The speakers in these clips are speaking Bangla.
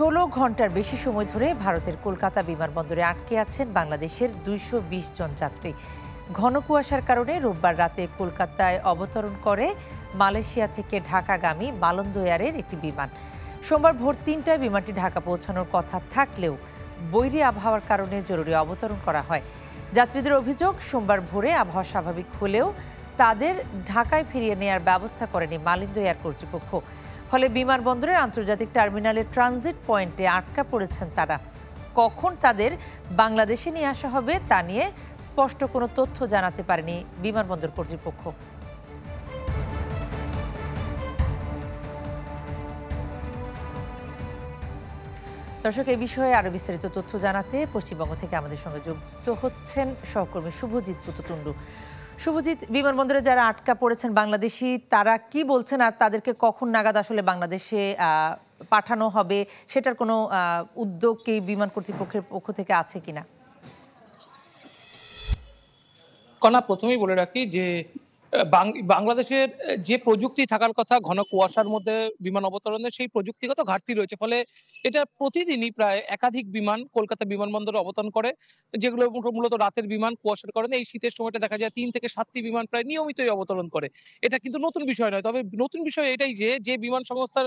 16 ঘন্টার বেশি সময় ধরে ভারতের কলকাতা বিমানবন্দরে আটকে আছেন বাংলাদেশের 220 জন যাত্রী। ঘন কুয়াশার কারণে রোববার রাতে কলকাতায় অবতরণ করে মালয়েশিয়া থেকে ঢাকাগামী মালন্দো এয়ারের একটি বিমান। সোমবার ভোর 3টায় বিমানটি ঢাকা পৌঁছানোর কথা থাকলেও বৈরী আবহাওয়ার কারণে জরুরি অবতরণ করা হয়। যাত্রীদের অভিযোগ, সোমবার ভোরে আবহাওয়া স্বাভাবিক হলেও তাদের ঢাকায় ফিরিয়ে নেওয়ার ব্যবস্থা করেনি মালন্দো এয়ার কর্তৃপক্ষ। ফলে বিমানবন্দরের আন্তর্জাতিক টার্মিনালের ট্রানজিট পয়েন্টে আটকা পড়েছেন তারা। কখন তাদের বাংলাদেশে নিয়ে আসা হবে তা নিয়ে স্পষ্ট কোনো তথ্য জানাতে পারেনি বিমানবন্দর কর্তৃপক্ষ। দর্শক, এই বিষয়ে আরো বিস্তারিত তথ্য জানাতে পশ্চিমবঙ্গ থেকে আমাদের সঙ্গে যুক্ত হচ্ছেন সহকর্মী শুভজিৎ পুততুন্ডু। শুভজিৎ, বিমানবন্দরে যারা আটকা পড়েছেন বাংলাদেশি, তারা কি বলছেন আর তাদেরকে কখন নাগাদ আসলে বাংলাদেশে পাঠানো হবে সেটার কোনো উদ্যোগ কি বিমান কর্তৃপক্ষের পক্ষ থেকে আছে কিনা? কণা, প্রথমেই বলে রাখি যে বাংলাদেশের যে প্রযুক্তি থাকার কথা ঘন কুয়াশার মধ্যে বিমান অবতরণের, সেই প্রযুক্তিগত ঘাটতি রয়েছে। ফলে এটা প্রতিদিনই প্রায় একাধিক বিমান কলকাতা বিমানবন্দরে অবতরণ করে, যেগুলো মূলত রাতের বিমান। কুয়াশার কারণে এই শীতের সময়টা দেখা যায় 3 থেকে 7টি বিমান প্রায় নিয়মিতই অবতরণ করে। এটা কিন্তু নতুন বিষয় নয়। তবে নতুন বিষয় এটাই যে বিমান সংস্থার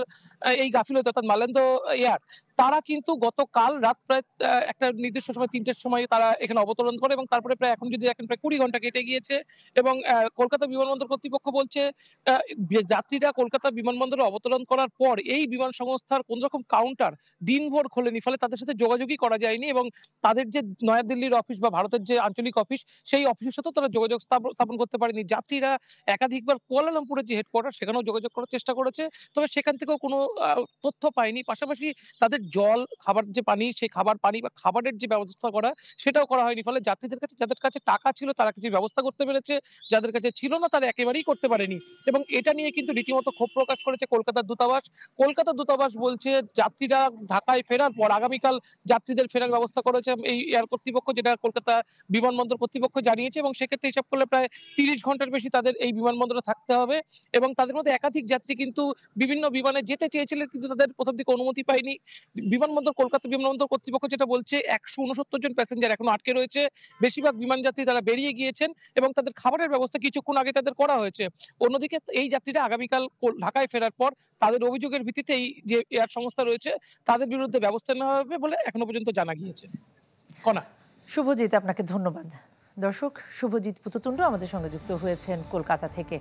এই গাফিলতি, অর্থাৎ মালেন্দো এয়ার, তারা কিন্তু গতকাল রাত প্রায় একটা নির্দিষ্ট সময় 3টের সময় তারা এখানে অবতরণ করে এবং তারপরে প্রায় এখন যদি দেখেন প্রায় 20 ঘন্টা কেটে গিয়েছে। এবং কলকাতা বিমানবন্দর কর্তৃপক্ষ বলছে যাত্রীরা কলকাতা বিমানবন্দরে অবতরণ করার পর এই বিমান সংস্থার কোন রকম কাউন্টার দিনভর খোলেনি, ফলে তাদের সাথে যোগাযোগই করা যায়নি। এবং তাদের যে নয়াদিল্লির অফিস বা ভারতের যে আঞ্চলিক অফিস, সেই অফিসের সাথেও তারা যোগাযোগ স্থাপন করতে পারেনি। যাত্রীরা একাধিকবার কুয়ালালামপুরের যে হেডকোয়ার্টার, সেখানেও যোগাযোগ করার চেষ্টা করেছে, তবে সেখান থেকেও কোনো তথ্য পায়নি। পাশাপাশি তাদের জল, খাবার যে পানি, সেই খাবার পানি বা খাবারের যে ব্যবস্থা করা, সেটাও করা হয়নি। ফলে যাত্রীদের কাছে, যাদের কাছে টাকা ছিল তারা কিছু ব্যবস্থা করতে পেরেছে, যাদের কাছে ছিল না তারা একেবারেই করতে পারেনি। এবং এটা নিয়ে কিন্তু রীতিমতো ক্ষোভ প্রকাশ করেছে কলকাতার দূতাবাস। কলকাতার দূতাবাস বলছে যাত্রীরা ঢাকায় ফেরার পর আগামীকাল যাত্রীদের ফেরার ব্যবস্থা করেছে এই এয়ার কর্তৃপক্ষ, যেটা কলকাতা বিমানবন্দর কর্তৃপক্ষ জানিয়েছে। এবং সেক্ষেত্রে হিসাব করলে প্রায় 30 ঘন্টার বেশি তাদের এই বিমানবন্দরে থাকতে হবে। এবং তাদের মধ্যে একাধিক যাত্রী কিন্তু বিভিন্ন বিমানে যেতে চেয়েছিলেন, কিন্তু তাদের প্রথম দিকে অনুমতি পায়নি। কলকাতা বিমানবন্দর কর্তৃপক্ষ যেটা বলছে, 169 জন প্যাসেঞ্জার এখনো আটকে রয়েছে। বেশিরভাগ বিমান যাত্রী তারা বেরিয়ে গিয়েছেন এবং তাদের খাবারের ব্যবস্থা কিছুক্ষণ আগে তাদের করা হয়েছে। অন্যদিকে এই যাত্রীরা আগামীকাল ঢাকায় ফেরার পর তাদের অভিযোগের ভিত্তিতে এই যে এয়ার সংস্থা রয়েছে তাদের বিরুদ্ধে ব্যবস্থা নেওয়া হবে বলে এখনো পর্যন্ত জানা গিয়েছে। কণা। শুভজিৎ, আপনাকে ধন্যবাদ। দর্শক, শুভজিৎ পুততুন্ডু আমাদের সঙ্গে যুক্ত হয়েছেন কলকাতা থেকে।